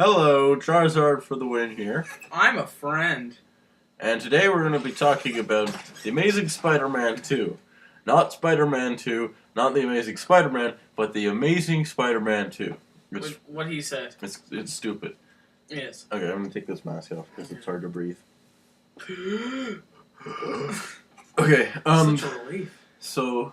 Hello, Charizard for the win here. I'm a friend. And today we're going to be talking about The Amazing Spider-Man 2. Not Spider-Man 2, not The Amazing Spider-Man, but The Amazing Spider-Man 2. What he said. It's stupid. Yes. Okay, I'm going to take this mask off because it's hard to breathe. Okay, Such a relief. So,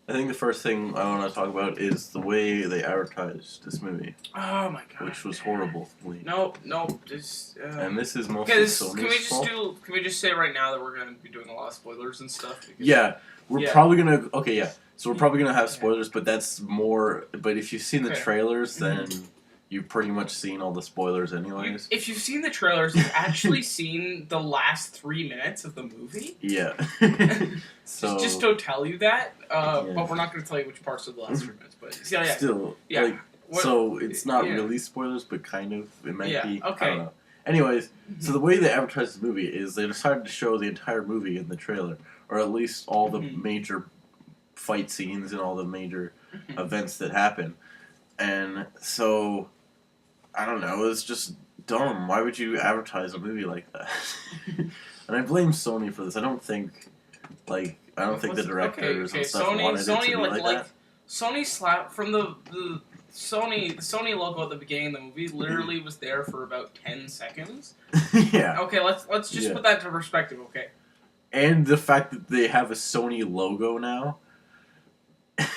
I think the first thing I want to talk about is the way they advertised this movie. Oh my god. Which was horrible. No. And this is mostly Sony's fault. Can we just say right now that we're going to be doing a lot of spoilers and stuff? Yeah, we're probably going to... Okay, yeah. So we're probably going to have spoilers, but that's more... But if you've seen the trailers, then you've pretty much seen all the spoilers anyways. If you've seen the trailers, you've actually seen the last 3 minutes of the movie? Yeah. So just don't tell you that, but we're not going to tell you which parts of the last 3 minutes. But still, like, so it's not really spoilers, but kind of. It might be. Okay. I don't know. Anyways, so the way they advertised the movie is they decided to show the entire movie in the trailer, or at least all the major fight scenes and all the major events that happen. And so, I don't know, it's just dumb. Why would you advertise a movie like that? And I blame Sony for this. I don't think the directors and stuff wanted it to be like that. Sony slapped from the Sony logo at the beginning of the movie literally was there for about 10 seconds. Yeah. Okay, let's just put that into perspective, okay? And the fact that they have a Sony logo now.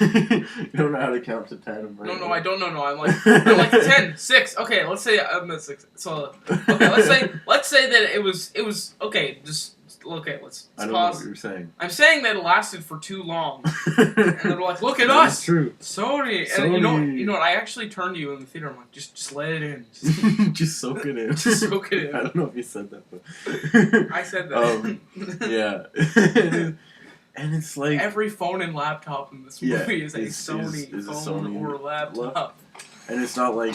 You don't know how to count to 10, right? No, I don't know. I'm like 10, 6. Okay, let's say I'm at 6. So okay, let's say that it was okay. Let's I don't pause. know what you're saying. I'm saying that it lasted for too long, and they're like, "Look at us, true. Sony." And you know what? I actually turned to you in the theater. I'm like, "Just let it in. Just soak it in. Just soak it in." I don't know if you said that, but I said that. Yeah. And it's like every phone and laptop in this movie is a Sony phone or laptop. And it's not like,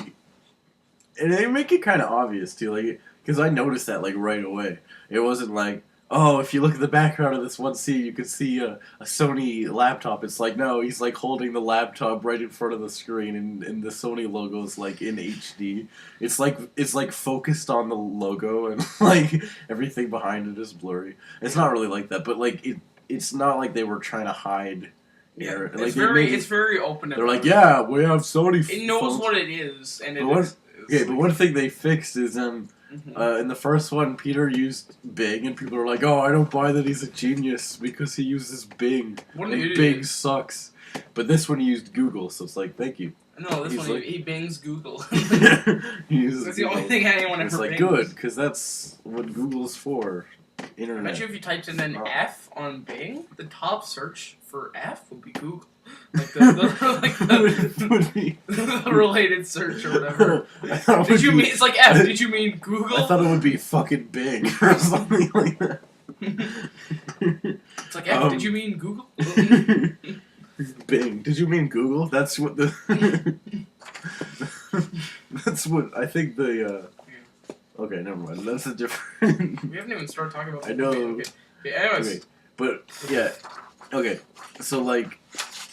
and they make it kind of obvious too, like, because I noticed that like right away. It wasn't like, oh, if you look at the background of this one scene, you can see a Sony laptop. It's like, no, he's like holding the laptop right in front of the screen, and the Sony logo is like in HD. It's like focused on the logo, and like everything behind it is blurry. It's not really like that, but like it's not like they were trying to hide. Yeah, like it's very open. They're like, yeah, we have Sony. It knows phones. What it is, and but one thing they fixed is in the first one, Peter used Bing, and people are like, oh, I don't buy that he's a genius because he uses Bing. What and Bing sucks. But this one he used Google, so it's like, thank you. No, this one he bings Google. He uses that's Google. The only thing anyone ever It's like, bings. good, because that's what Google's for. Internet. I bet you if you typed in an F on Bing, the top search for F would be Google. Like the related search or whatever. Did you mean it's like F? Did you mean Google? I thought it would be fucking Bing or something like that. It's like F. Did you mean Google? Bing. Did you mean Google? That's what the. That's what I think the. Okay, never mind. That's a different. We haven't even started talking about. I know. Okay. Anyways. Okay. But yeah. Okay. So like,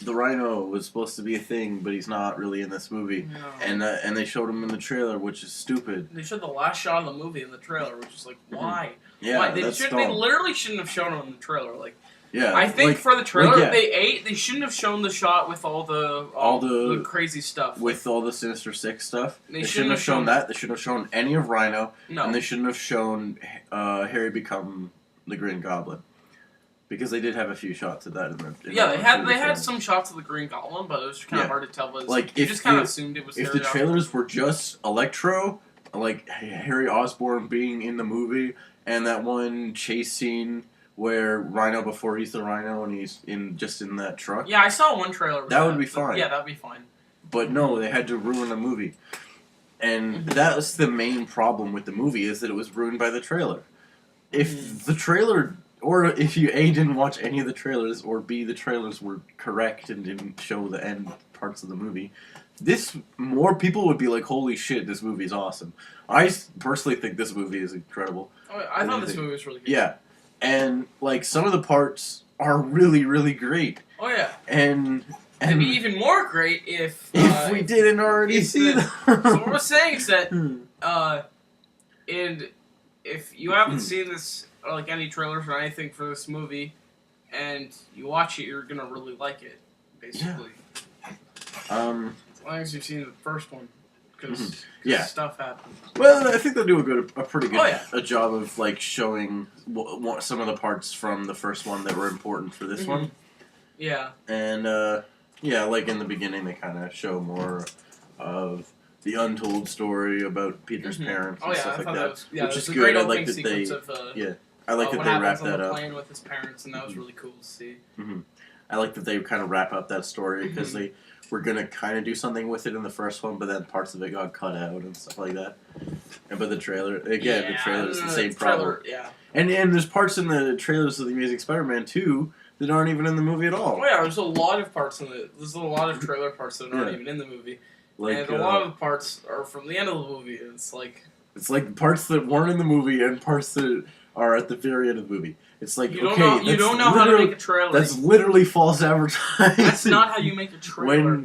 the Rhino was supposed to be a thing, but he's not really in this movie. No. And they showed him in the trailer, which is stupid. They showed the last shot of the movie in the trailer, which is like, why? Yeah, why? They literally shouldn't have shown him in the trailer. Like, yeah, I think for the trailer they shouldn't have shown the shot with all the crazy stuff. With all the Sinister Six stuff. They shouldn't have shown that. They shouldn't have shown any of Rhino. No. And they shouldn't have shown Harry become the Green Goblin. Because they did have a few shots of that in the they had some shots of the Green Goblin, but it was kind of hard to tell. But like, you just kind of assumed it was If Harry the trailers were just Electro, like Harry Osborn being in the movie, and that one chase scene where Rhino, before he's the Rhino and he's in that truck. Yeah, I saw one trailer. That would be fine. Yeah, that'd be fine. But no, they had to ruin the movie. And that was the main problem with the movie, is that it was ruined by the trailer. If the trailer, or if you A, didn't watch any of the trailers, or B, the trailers were correct and didn't show the end parts of the movie, more people would be like, holy shit, this movie is awesome. I personally think this movie is incredible. Oh, I thought this movie was really good. Yeah. And, like, some of the parts are really, really great. Oh, yeah. And it'd be even more great if we didn't already see them. So what we're saying is that and if you haven't seen this or like any trailers or anything for this movie, and you watch it, you're gonna really like it. Basically, as long as you've seen the first one, because stuff happens. Well, I think they'll do a pretty good a job of like showing some of the parts from the first one that were important for this one. Yeah. And like in the beginning, they kind of show more of the untold story about Peter's parents and stuff like that. Which is good. I like that they I like that they wrap that up. Playing with his parents, and that was really cool to see. I like that they kind of wrap up that story because they were gonna kind of do something with it in the first one, but then parts of it got cut out and stuff like that. But the trailer again, the trailer is the same problem. And there's parts in the trailers of the Amazing Spider-Man 2 that aren't even in the movie at all. Oh yeah, there's a lot of parts in it. There's a lot of trailer parts that aren't even in the movie. Like, and a lot of the parts are from the end of the movie. It's like parts that weren't in the movie and parts that are at the very end of the movie. It's like you don't know how to make a trailer. That's literally false advertising. That's not how you make a trailer.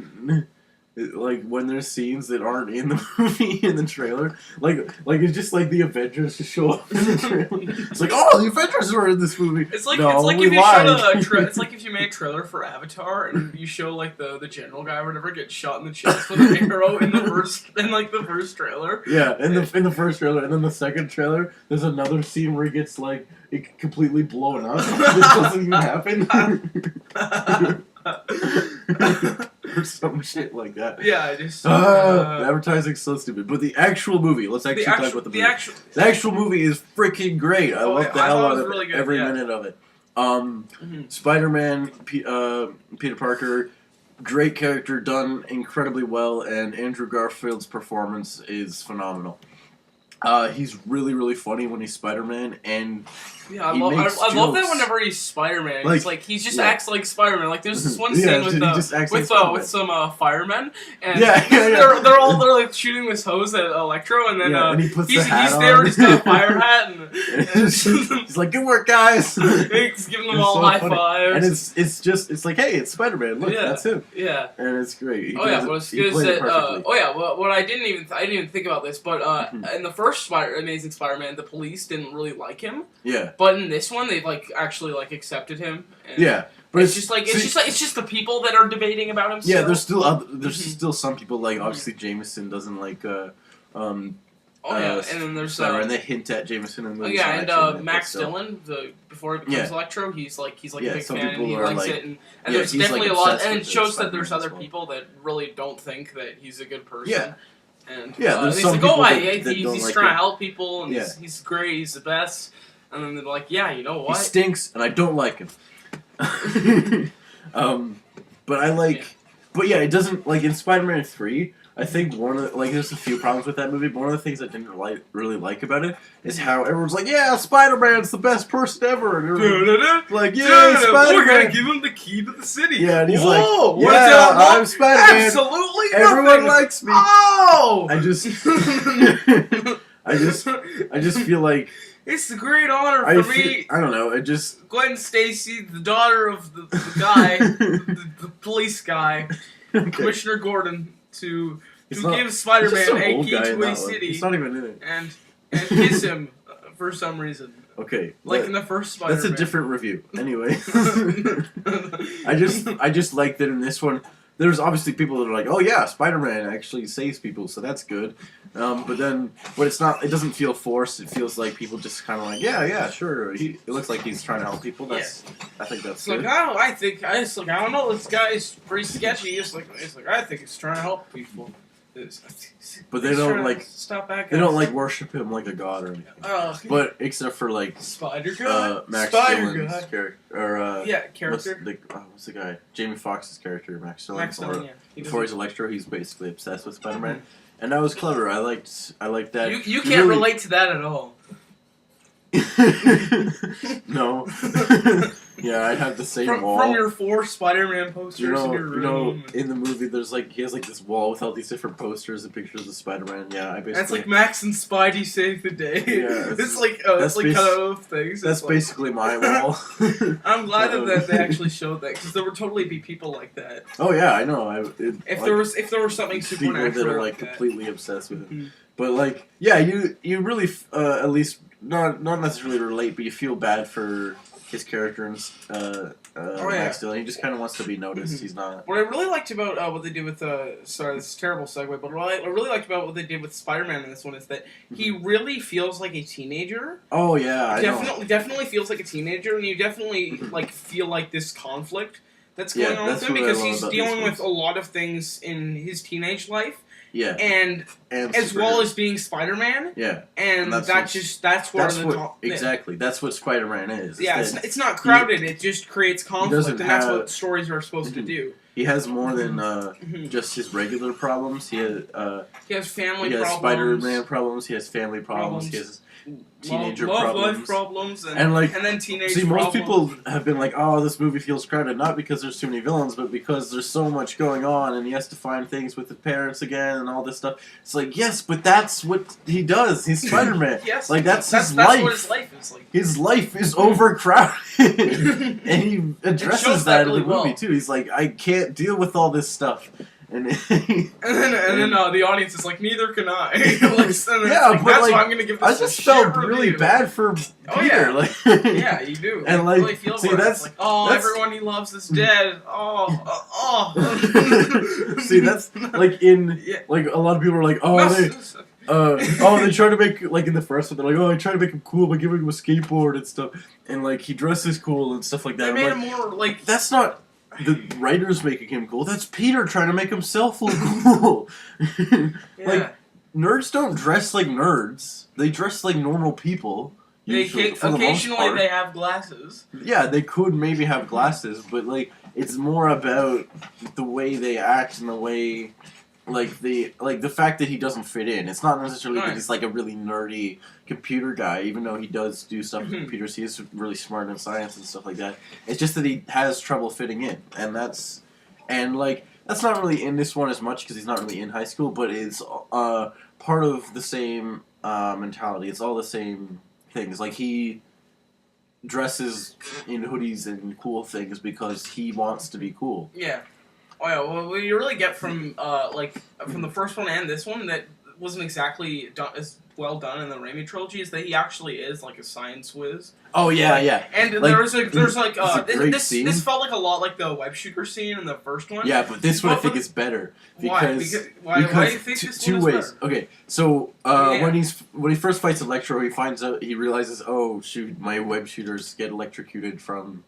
When there's scenes that aren't in the movie in the trailer, like it's just like the Avengers just show up in the trailer. It's like, oh, the Avengers were in this movie. It's like it's like if you made a trailer for Avatar and you show like the general guy or whatever get shot in the chest with an arrow in the first trailer. Yeah, in the first trailer, and then the second trailer, there's another scene where he gets like completely blown up. This doesn't even happen. Or some shit like that. Yeah, just the advertising's so stupid. But the actual movie, let's actually talk about the movie. The actual movie is freaking great. I love the hell out of it, every minute of it. Spider-Man, Peter Parker, great character, done incredibly well, and Andrew Garfield's performance is phenomenal. He's really, really funny when he's Spider-Man, and I love that whenever he's Spider-Man, he just acts like Spider-Man. Like there's this one scene with some firemen, and they're all shooting this hose at Electro, and then and he puts he's the hat there on. and he's got a fire hat, and he's like, "Good work, guys!" He's giving them all high fives, and it's like, "Hey, it's Spider-Man. Look, that's him." Yeah, and it's great. What I didn't even think about this, but in the first Amazing Spider-Man, the police didn't really like him. Yeah. But in this one, they actually accepted him. And but it's just the people that are debating about him. Yeah, there's still some people obviously Jameson doesn't like. And then there's and they hint at Jameson in the movie. And Max Dillon, before he becomes Electro, he's a big fan and he likes it. And there's definitely a lot, and it shows that there's other people that really don't think that he's a good person. Yeah. And there's some people he's trying to help people, and he's great, he's the best. And then they're like, yeah, you know what? He stinks, and I don't like him. But I like... But yeah, it doesn't... Like, in Spider-Man 3, I think one of... there's a few problems with that movie, but one of the things I didn't really like about it is how everyone's like, yeah, Spider-Man's the best person ever. And everyone's like, yeah, Spider-Man. We're gonna give him the key to the city. Yeah, and he's I'm Spider-Man. Absolutely Everyone nothing. likes me. Oh! I just feel like... It's a great honor for me. I don't know. Gwen Stacy, the daughter of the guy, the police guy, Commissioner Gordon, to give Spider-Man a key to a city. He's not even in it. And kiss him for some reason. Okay. In the first Spider-Man. That's a different review. Anyway. I just like that in this one. There's obviously people that are like, oh yeah, Spider-Man actually saves people, so that's good. But it's not. It doesn't feel forced. It feels like people just kind of like, yeah, sure. It looks like he's trying to help people. I think that's good. I don't know. This guy's pretty sketchy. It's like I think he's trying to help people. But they don't stop back. They don't worship him like a god or anything. But except for Spider Guy, Max Dillon's character, or character. What's the guy? Jamie Foxx's character, Max Dillon. Before he's Electro, he's basically obsessed with Spider-Man, and that was clever. I liked that. You can't relate to that at all. No. Yeah, I have the same from, wall. From your 4 Spider-Man posters in your room. In the movie, there's he has this wall with all these different posters and pictures of Spider-Man. Yeah, I basically. That's like Max and Spidey save the day. Yeah, it's like cut out of things. That's basically my wall. I'm glad that they actually showed that because there would totally be people like that. Oh yeah, I know. If there was something supernatural people that are like completely obsessed with it. But yeah, you really at least not necessarily relate, but you feel bad for his character and Max Dillon. He just kind of wants to be noticed. He's not. What I really liked about what they did with sorry, this is a terrible segue, but what I really liked about what they did with Spider-Man in this one is that he really feels like a teenager. Oh yeah, definitely feels like a teenager, and you definitely feel like this conflict that's going on with him because he's dealing with a lot of things in his teenage life. Yeah, and as well as being Spider-Man. Yeah, and that's what Spider-Man is. Yeah, it's not crowded. It just creates conflict, and that's what stories are supposed to do. He has more than just his regular problems. He has family problems. He has Spider-Man problems. He has family problems. He has teenager problems. Life problems, and then teenage problems. Most people have been like, oh, this movie feels crowded, not because there's too many villains, but because there's so much going on, and he has to find things with his parents again, and all this stuff. It's like, yes, but that's what he does. He's Spider-Man. Yes, that's his life. That's what his life is like. His life is overcrowded. And he addresses that in the movie, too. He's like, I can't deal with all this stuff. And then the audience is like, neither can I. That's why I'm gonna give this. I just felt really bad for Peter. Yeah, you do. And you really feel that's everyone he loves is dead. See, that's in a lot of people are like, they try to make in the first one they're like, I try to make him cool by giving him a skateboard and stuff, and he dresses cool and stuff like that. They made him more that's not. The writer's making him cool. That's Peter trying to make himself look cool. Nerds don't dress like nerds. They dress like normal people. Occasionally they have glasses. Yeah, they could maybe have glasses, but it's more about the way they act and the way the fact that he doesn't fit in. It's not necessarily that he's a really nerdy computer guy, even though he does do stuff with computers. He is really smart in science and stuff like that. It's just that he has trouble fitting in, and that's not really in this one as much because he's not really in high school, but it's part of the same mentality. It's all the same things. He dresses in hoodies and cool things because he wants to be cool. Yeah. Oh yeah, well, what you really get from from the first one and this one that wasn't exactly as well done in the Raimi trilogy is that he actually is a science whiz. Oh yeah. And this felt a lot like the web shooter scene in the first one. Yeah, but this one I think is better because why do you think this two one is ways. Better? Okay, so when he first fights Electro, he realizes, oh shoot, my web shooters get electrocuted from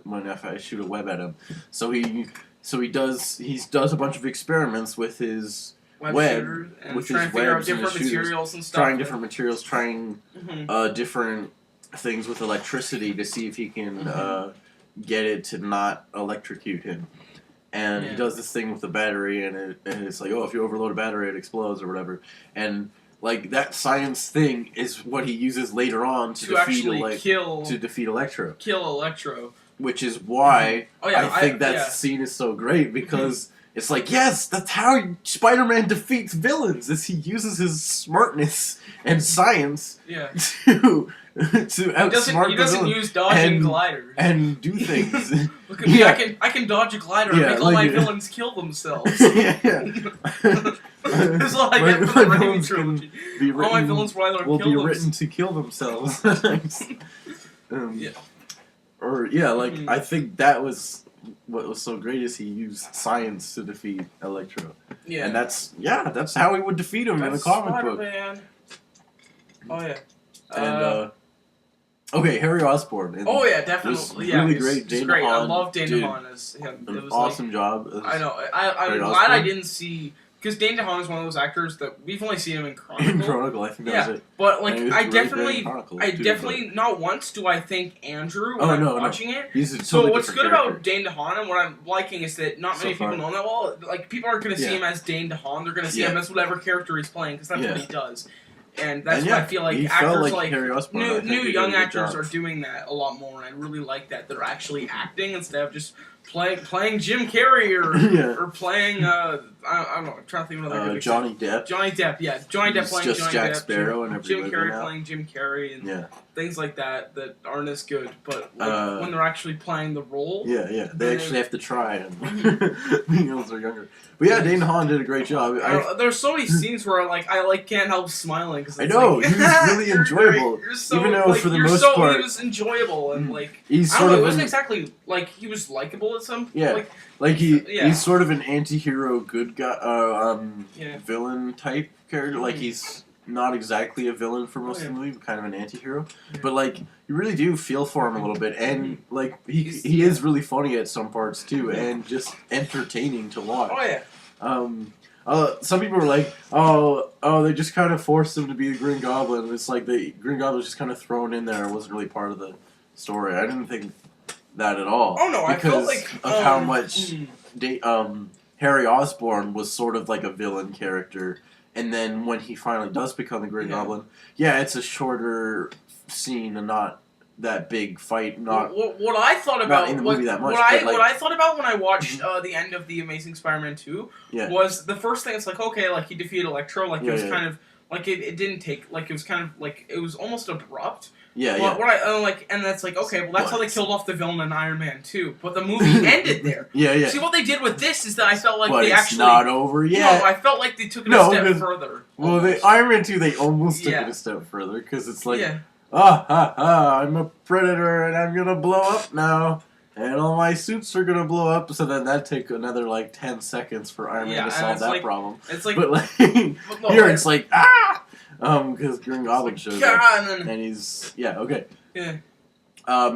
when I shoot a web at him. So he does a bunch of experiments with his web and with trying his to figure out webs and different his materials and stuff. Trying different materials, different things with electricity to see if he can get it to not electrocute him. And he does this thing with the battery, and it's like, if you overload a battery, it explodes or whatever. And that science thing is what he uses later on to defeat Electro. Kill Electro. Which is why I think that scene is so great, because it's yes, that's how Spider-Man defeats villains, is he uses his smartness and science to outsmart He doesn't use dodging gliders. And do things. Look at me, I can dodge a glider and make all my villains kill themselves. That's all I get from the Raimi trilogy. All my villains will be written to kill themselves. I think that was what was so great, is he used science to defeat Electro. Yeah. And that's how he would defeat him in a comic book. Man. Oh yeah. And okay, Harry Osborn. Oh yeah, definitely. Really great. Dana Hahn. I love Dana Hahn as him. It was awesome job. I know. I'm glad I didn't see. Because Dane DeHaan is one of those actors that we've only seen him in Chronicle. In Chronicle, I think that was it. But I definitely not once do I think Andrew when I'm watching it. So what's good about Dane DeHaan and what I'm liking is that not many people know that well. People aren't going to see him as Dane DeHaan. They're going to see him as whatever character he's playing, because that's what he does. And that's And what I feel like he actors felt like Harry Osborn. I think new he did young a good actors job. are doing that a lot more, and I really like that they're actually acting instead of just playing Jim Carrey or playing I don't know. I'm trying to think of another good Johnny example. Depp. Johnny Depp, yeah, Johnny Depp He's playing just Johnny Jack Depp, Sparrow and every Jim movie Carrey now. playing Jim Carrey, and Yeah. things like that aren't as good. But like, when they're actually playing the role, Yeah. They actually have to try, and being able to younger. But yeah, Dane DeHaan did a great job. There's so many scenes where I can't help smiling because I know like, he was really enjoyable. You're so, even though like, for the you're most so, part he was enjoyable and like he's I sort don't know, of it wasn't exactly like he was likable at some he's sort of an anti-hero good guy villain type character. Like he's not exactly a villain for most of the movie, but kind of an anti-hero. Yeah. But like you really do feel for him a little bit, and like he is really funny at some parts too, and just entertaining to watch. Oh yeah. Some people were like, oh, they just kind of forced him to be the Green Goblin. It's like the Green Goblin was just kind of thrown in there. It wasn't really part of the story. I didn't think that at all. Oh no, I felt because like of how much Harry Osborn was sort of like a villain character, and then when he finally does become the Green Goblin, it's a shorter scene and not that big fight. Not what I thought about not in the movie that much. What I thought about when I watched the end of the Amazing Spider-Man 2 was the first thing. It's like, okay, like he defeated Electro, like it was kind of like it didn't take, like it was kind of like it was almost abrupt. What I like, and that's like, okay, well that's how they killed off the villain in Iron Man 2, but the movie ended there. See, what they did with this is that I felt like they actually not over yet. No, I felt like they took it a step further. Well, Iron Man 2 they almost took it a step further because it's like. I'm a predator and I'm gonna blow up now. And all my suits are gonna blow up, so then that'd take another like 10 seconds for Iron Man to solve that problem. It's like, but like here it's like because Green Goblin shows up and he's okay. Yeah.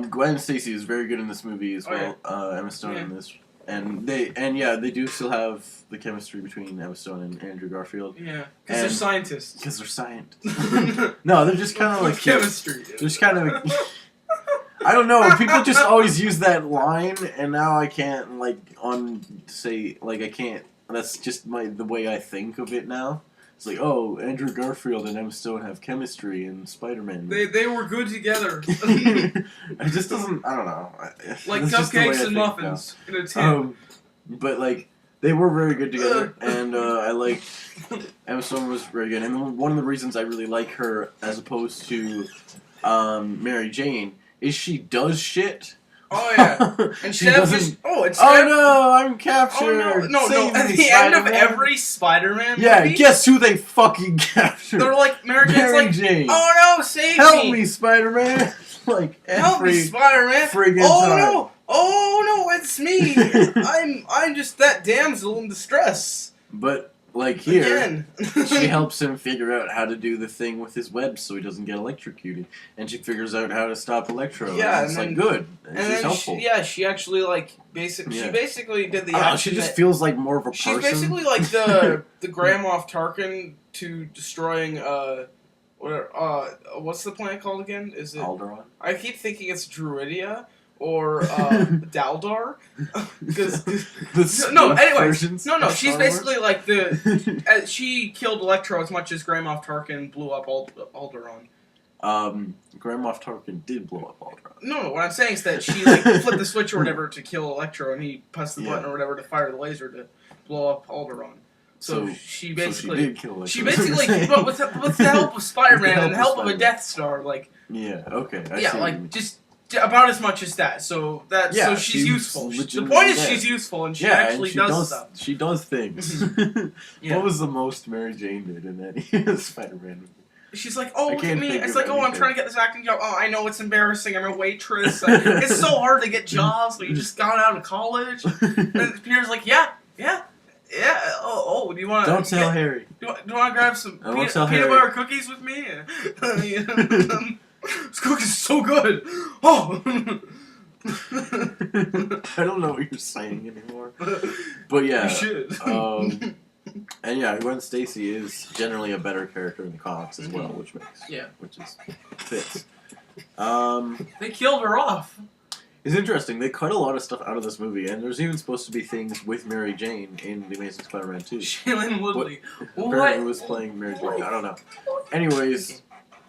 Gwen Stacy is very good in this movie as well. Emma Stone in this, and they do still have the chemistry between Emma Stone and Andrew Garfield. Yeah, because they're scientists. Because they're scientists. No, they're just kind of like chemistry. They're just kind of. I don't know. People just always use that line, and now I can't I can't. That's just the way I think of it now. It's like, oh, Andrew Garfield and Emma Stone have chemistry in Spider-Man. They were good together. It just doesn't. I don't know. Like cupcakes and muffins in a tin. But like they were very good together, and I like Emma Stone was very good. And one of the reasons I really like her as opposed to Mary Jane is she does shit. Oh yeah, and she doesn't. Oh no, I'm captured. Oh no! At the end of every Spider-Man movie, guess who they fucking captured? They're like Mary Jane. Oh no, save me! Help me, Spider-Man! Like help me, Spider-Man! Friggin' time. Oh no, it's me. I'm just that damsel in distress. But like here, she helps him figure out how to do the thing with his web so he doesn't get electrocuted, and she figures out how to stop Electro. Yeah, and it's like good. And she's helpful. She actually like she basically did the action. She just feels like more of a person. She's basically like the Grand Moff Tarkin to destroying what's the planet called again? Is it Alderaan? I keep thinking it's Druidia. Or Daldar, because she's basically like she killed Electro as much as Grand Moff Tarkin blew up Alderaan. Grand Moff Tarkin did blow up Alderaan. No, what I'm saying is that she like flipped the switch or whatever to kill Electro, and he pressed the button or whatever to fire the laser to blow up Alderaan. So she basically, did kill Electro. but with the help of Spider-Man and the help of a Death Star, like just. About as much as that, so she's useful. The point is she's useful, and she actually does stuff. She does things. What was the most Mary Jane did in any Spider-Man movie? She's like, oh, look at me. It's like, oh, I'm trying to get this acting job. Oh, I know it's embarrassing. I'm a waitress. It's so hard to get jobs when you just got out of college. And Peter's like, yeah. Oh, do you want to... Don't tell Harry. Do you want to grab some peanut butter cookies with me? This cookie's so good. Oh. I don't know what you're saying anymore. But yeah. You should. And yeah, Gwen Stacy is generally a better character in the comics as well, which fits. They killed her off. It's interesting. They cut a lot of stuff out of this movie, and there's even supposed to be things with Mary Jane in The Amazing Spider-Man 2. Shailene Woodley. Apparently was playing Mary Jane. I don't know. Anyways,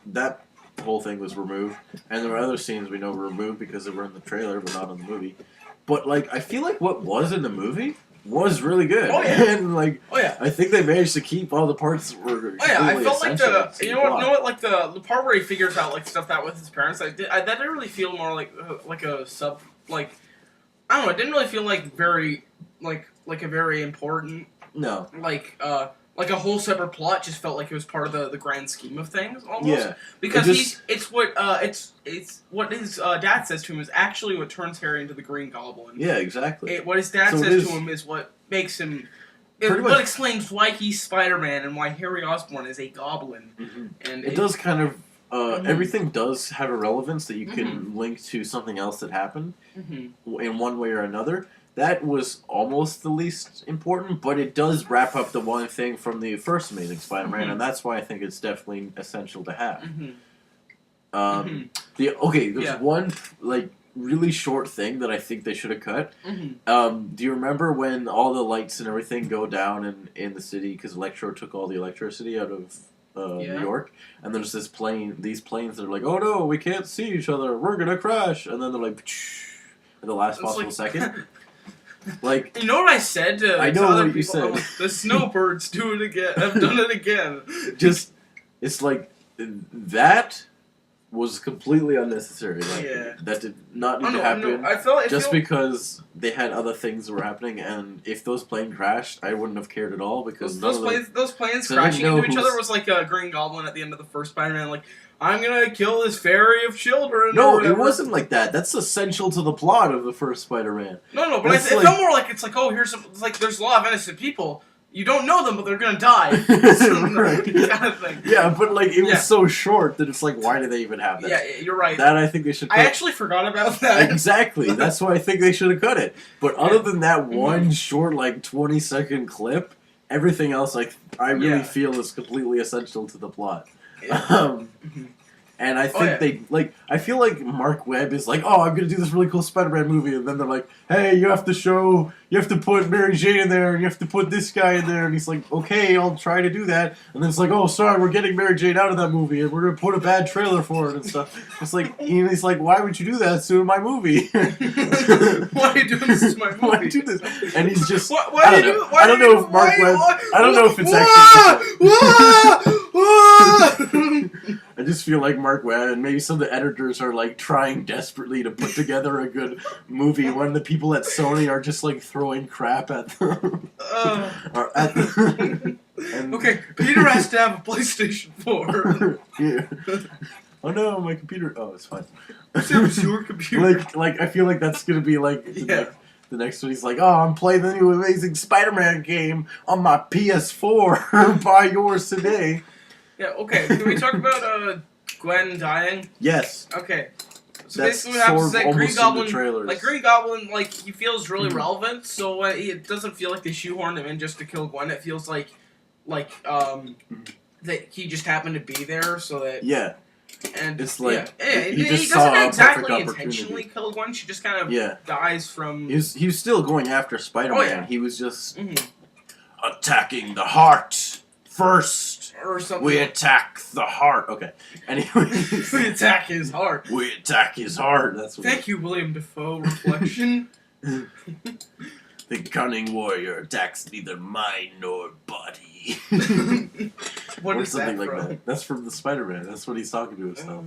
that whole thing was removed, and there were other scenes we know were removed because they were in the trailer, but not in the movie. But, like, I feel like what was in the movie was really good. Oh, yeah. And, like, Oh, yeah. I think they managed to keep all the parts that were Oh, yeah, I felt like essential to you know what, like the part where he figures out like stuff that with his parents, that didn't really feel more like a sub, like, I don't know, it didn't really feel like very, like a very important, No. like a whole separate plot. Just felt like it was part of the grand scheme of things, almost. Yeah. Because it's what his dad says to him is actually what turns Harry into the Green Goblin. Yeah, exactly. What his dad says to him is what makes him. What explains why he's Spider-Man and why Harry Osborn is a goblin. Mm-hmm. And it does kind of... everything does have a relevance that you can link to something else that happened in one way or another. That was almost the least important, but it does wrap up the one thing from the first Amazing Spider-Man, and that's why I think it's definitely essential to have. There's one, like, really short thing that I think they should have cut. Do you remember when all the lights and everything go down in the city because Electro took all the electricity out of New York, and there's these planes that are like, oh no, we can't see each other, we're gonna crash, and then they're like, at the last possible second. Like, you know what I said to I know other what you people? said. I'm like, the snowbirds do it again. I've done it again. Just, it's like that was completely unnecessary. Like, that did not need to happen. Because they had other things that were happening, and if those planes crashed, I wouldn't have cared at all because those planes crashing into each other was like a Green Goblin at the end of the first Spider-Man. Like, I'm gonna kill this fairy of children. No, it wasn't like that. That's essential to the plot of the first Spider-Man. No, but it felt more like it's like, oh, like there's a lot of innocent people. You don't know them, but they're gonna die. Right. Kind of thing. Yeah, but like it was so short that it's like, why do they even have that? Yeah, you're right. That I think they should cut. I actually forgot about that. Exactly. That's why I think they should have cut it. But other than that one short, like 20-second clip, everything else, like I really feel is completely essential to the plot. And I think I feel like Mark Webb is like, oh, I'm going to do this really cool Spider-Man movie, and then they're like, hey, you have to put Mary Jane in there, and you have to put this guy in there, and he's like, okay, I'll try to do that, and then it's like, oh, sorry, we're getting Mary Jane out of that movie, and we're going to put a bad trailer for it and stuff. It's like, he's like, why would you do that to my movie? Why are you doing this to my movie? Why do you do this? And he's just, I don't know if Mark Webb, I don't know if it's actually... I just feel like Mark Webb and maybe some of the editors are like trying desperately to put together a good movie when the people at Sony are just like throwing crap at them. Okay, Peter has to have a PlayStation 4. Yeah. Oh no, my computer. Oh, it's fine. It was your computer. Like I feel like that's gonna be like the next one. He's like, oh, I'm playing the new Amazing Spider-Man game on my PS4. Buy yours today. Yeah, okay. Can we talk about Gwen dying? Yes. Okay. So basically what happens is that Green Goblin, like, he feels really relevant, so it doesn't feel like they shoehorned him in just to kill Gwen. It feels like that he just happened to be there, so that... Yeah. And it's like... he doesn't exactly intentionally kill Gwen, she just kind of dies from... He was still going after Spider-Man. Oh, yeah. He was just attacking the heart first. Or something. We attack the heart. Okay. Anyway. We attack his heart. We attack his heart. That's what Thank you, William Dafoe. Reflection. The cunning warrior attacks neither mind nor body. What or is something that like from? that. That's from the Spider-Man. That's what he's talking to himself.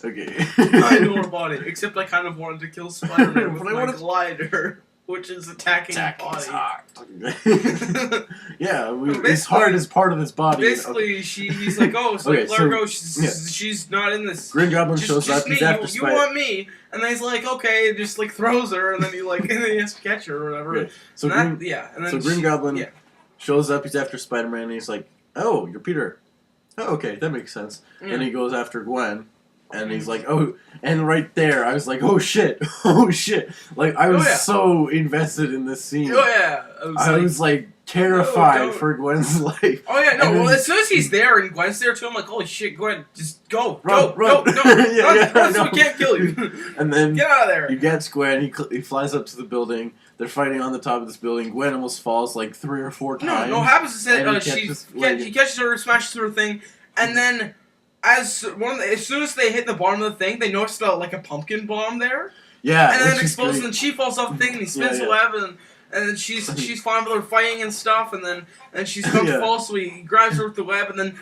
Okay. Mind nor body. Except I kind of wanted to kill Spider-Man with my glider. Which is attacking his body. Yeah, his heart is part of his body. Basically, he's like, oh, so let her go. She's not in this. Green Goblin shows up. He's after you want me? And then he's like, okay, just like throws her, and then he has to catch her or whatever. Yeah. So Green Goblin shows up. He's after Spider-Man, and he's like, oh, you're Peter. Oh, okay, that makes sense. Yeah. And he goes after Gwen. And he's like, oh, and right there, I was like, oh shit, oh shit. Like, I was so invested in this scene. Oh yeah. I was like terrified for Gwen's life. Oh yeah, no, well, as soon as he's there and Gwen's there too, I'm like, holy shit, Gwen, just Go, Run, go, run. go, no, Yeah, run, yeah, run, I so we know. can't kill you. And then Get out of there. you get Gwen. He flies up to the building. They're fighting on the top of this building. Gwen almost falls like 3 or 4 times. No, what happens is that And he catches her, smashes her thing, and then as soon as they hit the bottom of the thing, they notice like a pumpkin bomb there. Yeah, And then which it is explodes, great. and then she falls off the thing, and he spins Yeah, the web, and then she's fine with her fighting and stuff, and then she's about to Yeah. fall, so he grabs her with the web, and then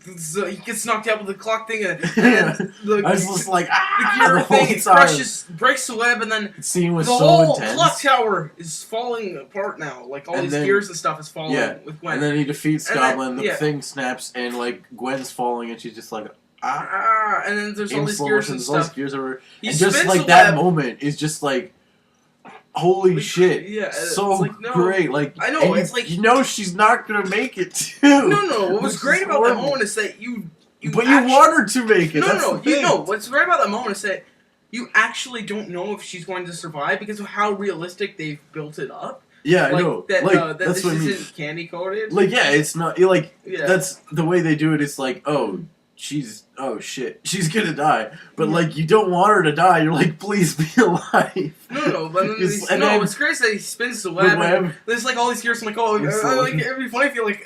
he gets knocked out with the clock thing, and Yeah. then I was just like, the gear the whole thing time. crushes, breaks the web, and then The scene was the so whole intense. clock tower is falling apart now. Like all And these then- gears and stuff is falling Yeah. with Gwen. And then he defeats And then- Goblin. The yeah. thing snaps, and like Gwen's falling, and she's just like, And then there's all in these slow gears motion, and there's all these stuff. gears everywhere. He And just spins like the that web. moment is just like, holy shit, Yeah, so it's like, no. great. Like I know, and it's like- you know she's not gonna make it too. No. What was Which great is about that horrible. moment is that you But actually, you want her to make it. No, That's no, the you thing. know what's great about that moment is that you actually don't know if she's going to survive because of how realistic they've built it up. Yeah, I Like know. that, Like that that's this what I mean. isn't candy coated. Like yeah, it's not like Yeah. that's the way they do it. It's like oh shit, she's gonna die. But Yeah. like you don't want her to die. You're like, please be alive. No, but then And then what's great is that he spins the the web. web. And there's like all these gears. I'm like, oh, It's like like- it'd be funny if you like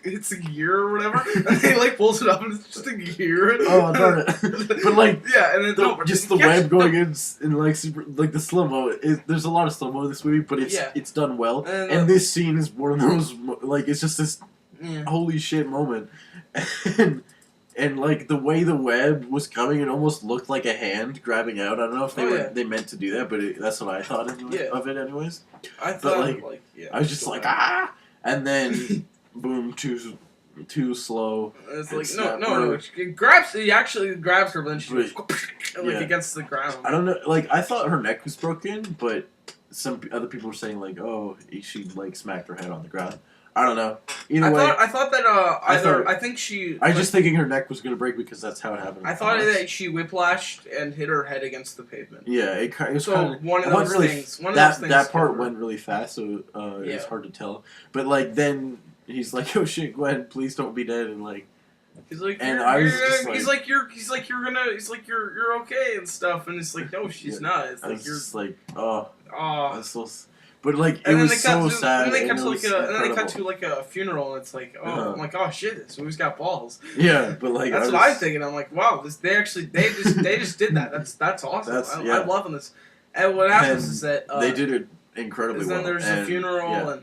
it's a gear or whatever, and he like pulls it up and it's just a gear. Oh darn it! But like yeah, and then but just he the catches web going in like super like the slow mo. There's a lot of slow mo in this movie, but Yeah. it's done well. And, And this scene is one of those like it's just this Yeah. holy shit moment. And like the way the web was coming, it almost looked like a hand grabbing out. I don't know if they meant to do that, but that's what I thought of it anyways. I thought like, I was just like and then boom, too slow. It's and like snap no. her. He actually grabs her, but then she goes like Yeah. against the ground. I don't know. Like I thought her neck was broken, but some other people were saying like, oh, she like smacked her head on the ground. I don't know. Either way, I thought that I think she. I was just thinking her neck was gonna break because that's how it happened. I thought that she whiplashed and hit her head against the pavement. Yeah, it was So kind of one of it went those really things. One of that those things. that part killed her. went really fast, so Yeah. it's hard to tell. But like then he's like, "Oh shit, Gwen, please don't be dead," and like He's like, and you're, I was you're- just he's like- like you're okay and stuff, and it's like no, she's Yeah. not. It's I like was you're just like, oh, oh. that's so. But like it And then was they so cut to, sad. and then they cut it to was and then they cut incredible. to like a funeral, and it's like, oh, Uh-huh. I'm like, oh shit, this movie's got balls. Yeah, but like That's I what I'm was- thinking. I'm like, wow, they just did that. That's awesome. Yeah. I'm loving this. And what happens And is that they did it incredibly is then well. there's and, a funeral, yeah. and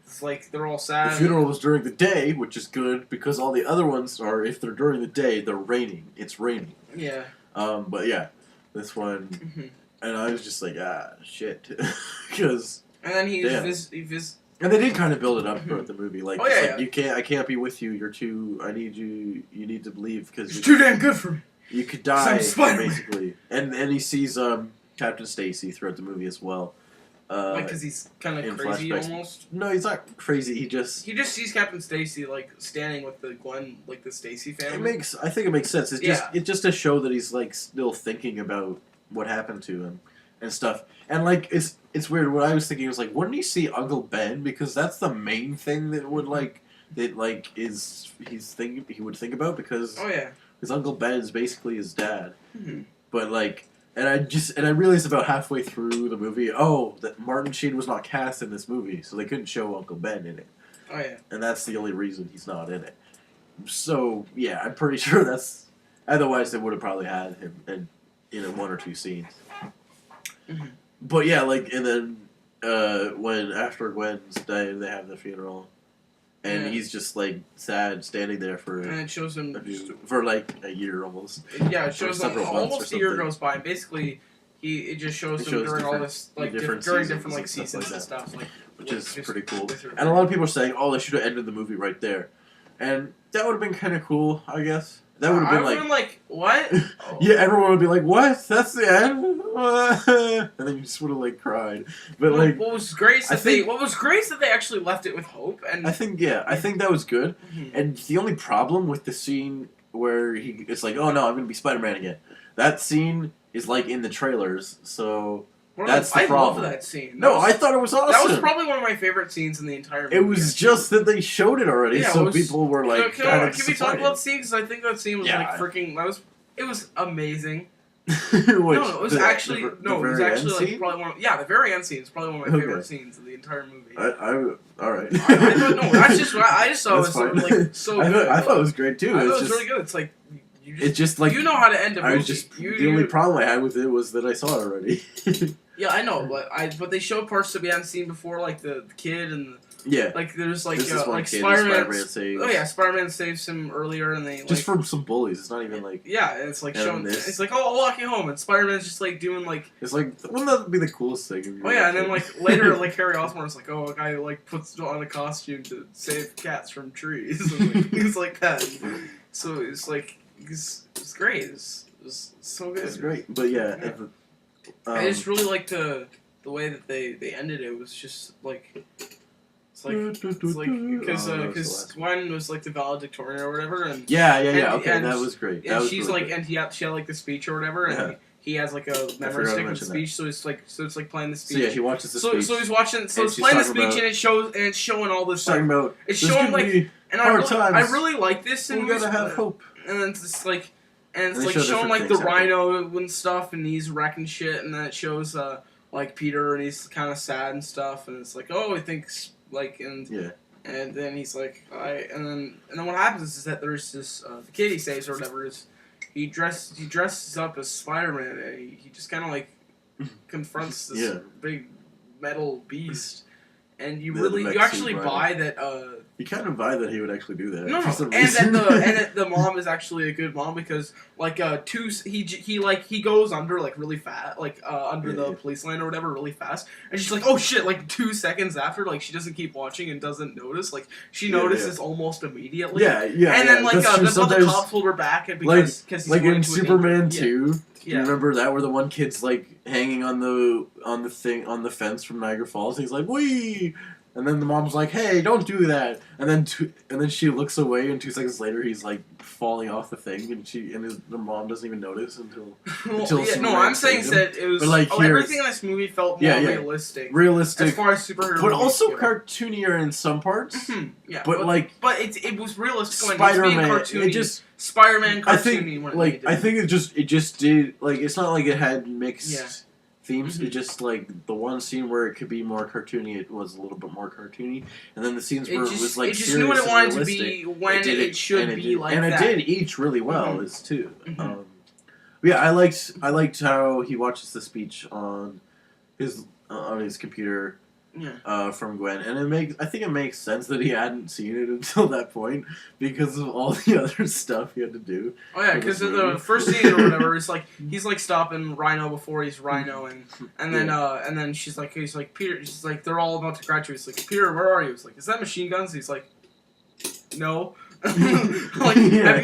it's like they're all sad. The funeral was during the day, which is good because all the other ones are if they're during the day, they're raining. It's raining. Yeah. But yeah, this one, hmm and I was just like, shit, because And then he Damn. vis. and they did kind of build it up throughout the movie. Like, Oh, it's yeah, like I can't be with you. You're too. I need you. You need to leave because It's too damn good for me. you could 'Cause I'm die Spider-Man. basically. And he sees Captain Stacy throughout the movie as well. Like, cause he's kind in of crazy flashbacks. almost. No, he's not crazy. He just sees Captain Stacy like standing with the Gwen, like the Stacy family. I think it makes sense. It's Yeah. just to show that he's like still thinking about what happened to him and stuff. And like it's weird. What I was thinking was like, wouldn't he see Uncle Ben? Because that's the main thing that would he would think about because Oh yeah. his Uncle Ben is basically his dad. Mhm. But like, and I realized about halfway through the movie, that Martin Sheen was not cast in this movie, so they couldn't show Uncle Ben in it, Oh yeah. and that's the only reason he's not in it. So yeah, I'm pretty sure that's. Otherwise, they would have probably had him in one or two scenes. Mhm. But yeah, like, and then when after Gwen's died, they have the funeral, and Yeah. he's just like sad, standing there for And it shows him. for like a year almost. Yeah, it shows him several months or almost a year something. goes by. Basically, it just shows It him shows during all different- this like different during seasons different like and stuff seasons like and that. stuff like. Which is just pretty cool. with her- And a lot of people are saying, "Oh, they should have ended the movie right there," and that would have been kind of cool, I guess. That would have been I would've been like, what? Oh. yeah, everyone would be like, "What? That's the end?" And then you just would have like cried. But like, what was great is I that they actually left it with hope, and I think that was good. Mhm. And the only problem with the scene where it's like, "Oh no, I'm gonna be Spider-Man again." That scene is like in the trailers, so That's the I problem. love that scene. No, I thought it was awesome. That was probably one of my favorite scenes in the entire movie. It was just that they showed it already, Yeah, so people were like, can we talk about the scene? Because I think that scene was like freaking. It was amazing. It was actually like probably one. The very end scene is probably one of my favorite scenes of the entire movie. All right. I thought no, that's just what I just thought it was so good. I thought it was great too. I thought it was really good. It's like it's just like you know how to end a movie. The only problem I had with it was that I saw it already. Yeah, I know, but they showed parts that we hadn't seen before, like the kid and like there's like Spider-Man saves. Oh yeah, Spider-Man saves him earlier, and they just from some bullies. It's not even like it's like showing. It's like I'll walk you home, and Spider-Man's just like doing like. It's like wouldn't that be the coolest thing? And then like later, like Harry Osborn's like, a guy like puts on a costume to save cats from trees, and like, things like that. So it's like it's great. It's so good. It's great, but yeah. I just really liked the way that they ended it. It was just like. It's like because Gwen was like the valedictorian or whatever, and that was great. And she's really like, good. And she had like the speech or whatever, and he has like a memory stick with the speech, so it's like playing the speech. So yeah, he watches the speech. So he's watching, so it's playing the speech, and it's showing all this. Talking about it's showing like, and I really like this. And we gotta have hope. And then it's like, and it's like showing like the rhino and stuff, and he's wrecking shit, and then it shows like Peter, and he's kind of sad and stuff, and it's like, oh, he thinks. Like and then he's like and then what happens is that there's this the kid he saves or whatever is he dresses up as Spider-Man, and he just kind of like confronts this big metal beast, and you actually buy that you kind of buy that he would actually do that. No, and that the mom is actually a good mom because like he goes under like really fast under the police line or whatever really fast, and she's like, oh shit, like 2 seconds after, like she doesn't keep watching and doesn't notice, like she notices almost immediately. And then like that's how the cops hold her back, and because he's like going in to Superman 2. You remember that where the one kid's like hanging on the fence from Niagara Falls? And he's like, wee. And then the mom's like, "Hey, don't do that." And then she looks away, and 2 seconds later, he's like falling off the thing, and the mom doesn't even notice until. I'm saying that it was. Like everything in this movie felt more realistic. Realistic, as far as superhero, but also cartoonier in some parts. But it was realistic. Spider-Man, Spider-Man cartoony. I think it just did like it's not like it had mixed. Themes. It just like the one scene where it could be more cartoony, it was a little bit more cartoony, and then the scenes where it was like it just knew what it wanted to be when it should be like that. And it did each really well. It's too. I liked how he watches the speech on his computer. From Gwen, and I think it makes sense that he hadn't seen it until that point because of all the other stuff he had to do. Oh yeah, because the first scene or whatever, it's like he's like stopping Rhino before he's Rhinoing, and then he's like Peter, she's like they're all about to graduate. He's like, Peter, where are you? He's like, is that machine guns? He's like, no. Have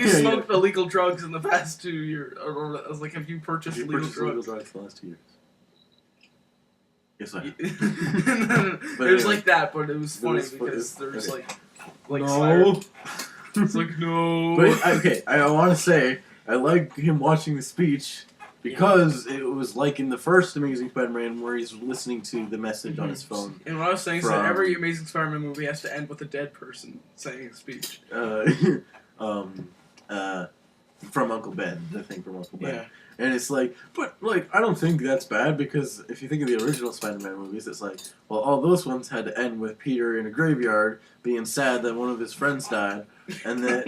you smoked illegal drugs in the past 2 years? Or I was like, have you purchased illegal drugs in the last 2 years? Yes, I have. It was like that, but it was funny because there's like no. It's like no. But okay, I want to say I like him watching the speech because it was like in the first Amazing Spider-Man where he's listening to the message on his phone. And what I was saying is that every Amazing Spider-Man movie has to end with a dead person saying a speech. From Uncle Ben, the thing from Uncle Ben. Yeah. And it's like, but like, I don't think that's bad because if you think of the original Spider-Man movies, it's like, well, all those ones had to end with Peter in a graveyard being sad that one of his friends died, and then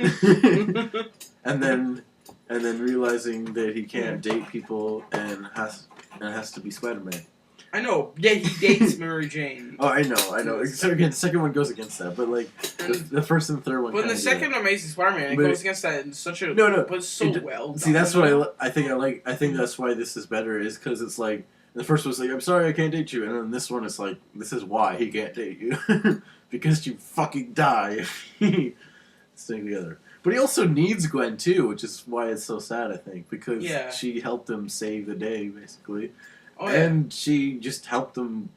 and then realizing that he can't date people and has to be Spider-Man. I know. Yeah, he dates Mary Jane. Oh, I know. So again, the second one goes against that, but like the first and third one. But in the second Amazing Spider-Man, it goes against that in such a But it's so well done. See, that's what I think. I think that's why this is better. Is because it's like the first one's like, I'm sorry, I can't date you, and then this one is like, this is why he can't date you because you fucking die if he stay together. But he also needs Gwen too, which is why it's so sad. I think because she helped him save the day basically. Oh, yeah. And she just helped him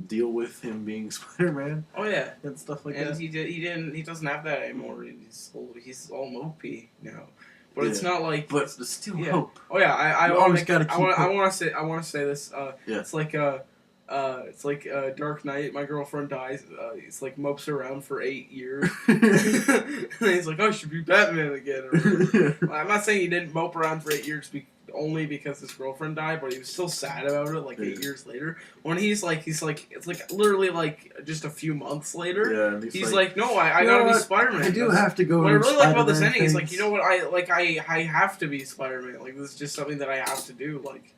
deal with him being Spider-Man. Oh yeah, and stuff like that. And he doesn't have that anymore. He's all mopey now. but it's not like. But there's still yeah. hope. Oh yeah, I You always gotta keep hope. I want to say this. Yeah. It's like Dark Knight. My girlfriend dies. He's like mopes around for 8 years. And he's like, oh, I should be Batman again. Or I'm not saying he didn't mope around for 8 years only because his girlfriend died, but he was still sad about it. Like 8 years later, when he's like, it's like literally like just a few months later. Yeah, and he's like, no, I gotta be Spider-Man. I do have to go. What I really like about this ending things. is like, you know what, I have to be Spider-Man. Like this is just something that I have to do. Like.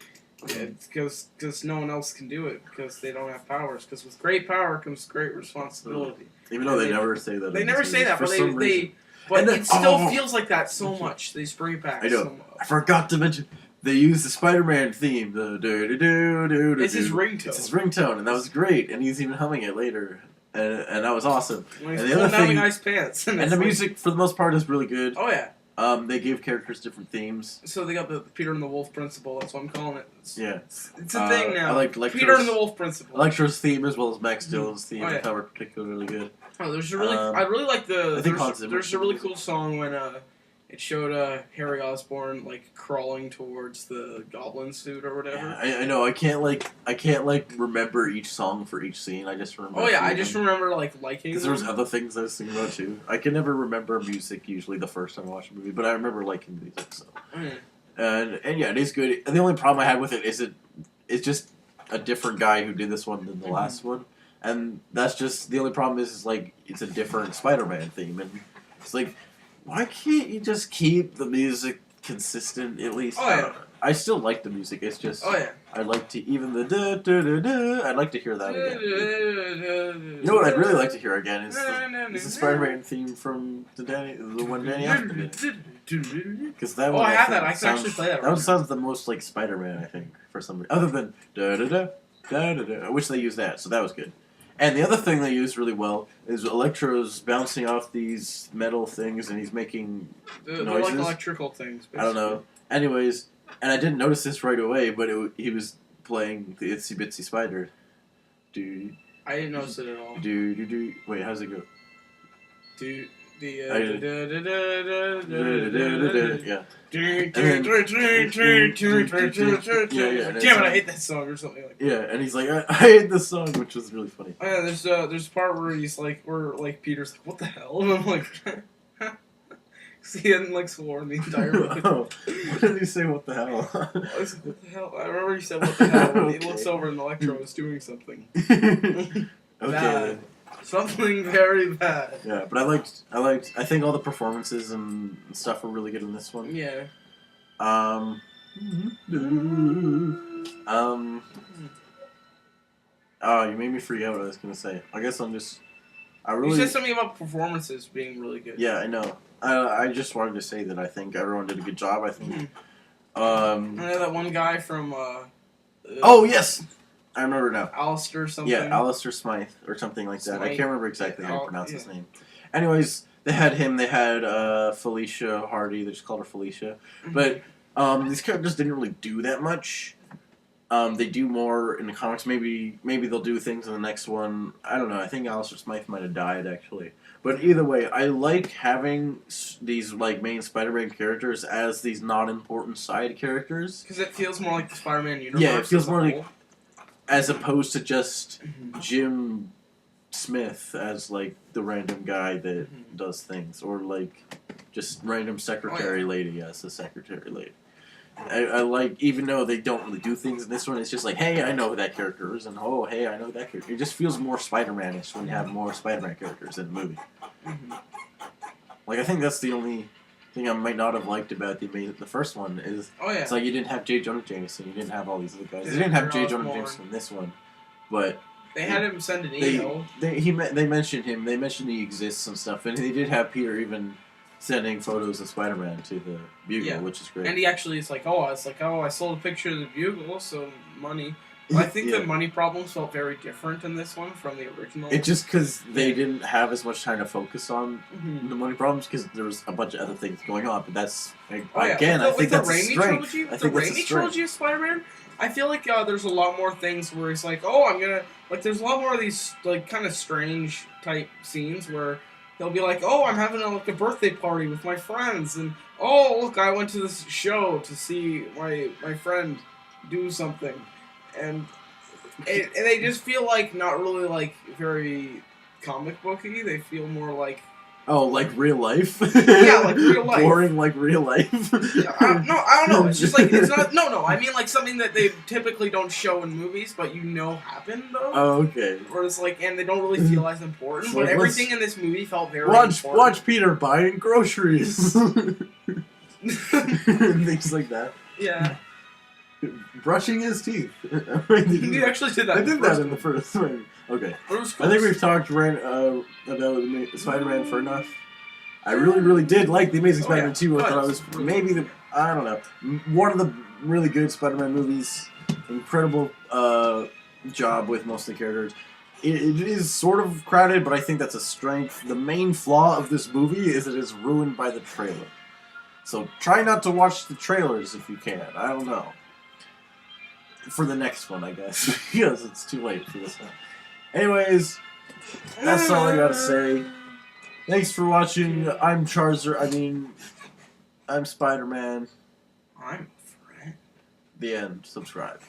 It's because no one else can do it because they don't have powers. Because with great power comes great responsibility. Even though they never say that. They never say that, but then, it still feels like that so much. They just bring it back. I know. So much. I forgot to mention they used the Spider-Man theme. The do do do do do. It's his ringtone. It's his ringtone, and that was great. And he's even humming it later, and that was awesome. When he's and the other thing, nice pants. And the music for the most part is really good. Oh yeah. They gave characters different themes. So they got the Peter and the Wolf principle. That's what I'm calling it. It's a thing now. I like Electro's, Peter and the Wolf principle. Electro's theme as well as Max Dillon's theme. Oh, yeah. I thought were particularly good. Oh, there's a really. I really like the. There's a really cool song when it showed Harry Osborn like crawling towards the goblin suit or whatever. Yeah, I know. I can't remember each song for each scene. I just remember. Oh yeah, I just remember liking. Because there was other things I was thinking about too. I can never remember music usually the first time I watch a movie, but I remember liking music. So. And yeah, it is good. And the only problem I had with it is it's just a different guy who did this one than the last one, and that's just the only problem is like it's a different Spider-Man theme, and it's like. Why can't you just keep the music consistent at least? Oh yeah. I still like the music. It's just. Oh yeah. I like to even the da da da da. I'd like to hear that again. You know what I'd really like to hear again is the Spider-Man theme from the one Danny Elfman did. Because that one. I have that. I can actually play that. That one sounds the most like Spider-Man, I think, for some reason. Other than da da da da da da. I wish they used that, so that was good. And the other thing they used really well is Electro's bouncing off these metal things, and he's making noises. They're like electrical things, basically. I don't know. Anyways, and I didn't notice this right away, but he was playing the Itsy Bitsy Spider. I didn't notice it at all. Wait, how's it go? Yeah. Damn it, I hate that song or something like that. Yeah, and he's like, I hate this song, which was really funny. Oh yeah, there's a part where Peter's like, what the hell? And I'm like, because he hadn't sworn the entire movie. Oh, what did he say? What the hell? I was like, what the hell? I remember he said, what the hell? When he looks over and Electro is doing something. Okay. Something very bad. Yeah, but I think all the performances and stuff were really good in this one. Yeah. Oh, you made me forget what I was gonna say. I guess you said something about performances being really good. Yeah, I know. I just wanted to say that I think everyone did a good job. I think. I know that one guy from. Oh yes. I remember now. Alistair or something? Yeah, Alistair Smythe or something like that. I can't remember exactly how to pronounce his name. Anyways, they had him. They had Felicia Hardy. They just called her Felicia. But these characters didn't really do that much. They do more in the comics. Maybe they'll do things in the next one. I don't know. I think Alistair Smythe might have died, actually. But either way, I like having these main Spider-Man characters as these non-important side characters. Because it feels more like the Spider-Man universe. Yeah, it feels more like... As opposed to just Jim Smith as the random guy that does things, or just random secretary lady as the secretary lady. I like, even though they don't really do things in this one, it's just like, hey, I know who that character is, and oh, hey, I know that character. It just feels more Spider-Man-ish when you have more Spider-Man characters in the movie. I think that's the only thing I might not have liked about the first one is it's you didn't have J. Jonah Jameson, you didn't have all these other guys. They didn't have J. Jonah Jameson in this one, but they had him send an email. They mentioned him. They mentioned he exists and stuff, and they did have Peter even sending photos of Spider-Man to the Bugle, which is great. And he actually is I sold a picture of the Bugle, so money. Well, I think the money problems felt very different in this one from the original. It's just because they didn't have as much time to focus on the money problems because there was a bunch of other things going on. But that's again, I think that's a strength. I think that's a strength. Trilogy of Spider-Man, I feel like there's a lot more things where he's like, oh, I'm gonna there's a lot more of these kind of strange type scenes where he'll be like, "Oh, I'm having a birthday party with my friends," and "Oh, look, I went to this show to see my friend do something," and they just feel like not really like very comic booky. They feel more like like real life. Yeah, like real life. Boring like real life. Yeah, I don't know. It's just like it's not. No. I mean like something that they typically don't show in movies, but happened though. Oh, okay. Or it's like, and they don't really feel as important. Like, but everything in this movie felt very watch important. Peter buying groceries. Things like that. Yeah. Brushing his teeth. He actually did that. I did that in the first one. Okay. But it was I think we've talked about Spider-Man for enough. I really did like The Amazing Spider-Man 2. I thought it was maybe I don't know, one of the really good Spider-Man movies. Incredible job with most of the characters. It is sort of crowded, but I think that's a strength. The main flaw of this movie is it is ruined by the trailer. So try not to watch the trailers if you can. I don't know. For the next one, I guess. Because it's too late for this one. Anyways, that's all I gotta say. Thanks for watching. I'm Charizard. I'm Spider-Man. I'm a friend. The end. Subscribe.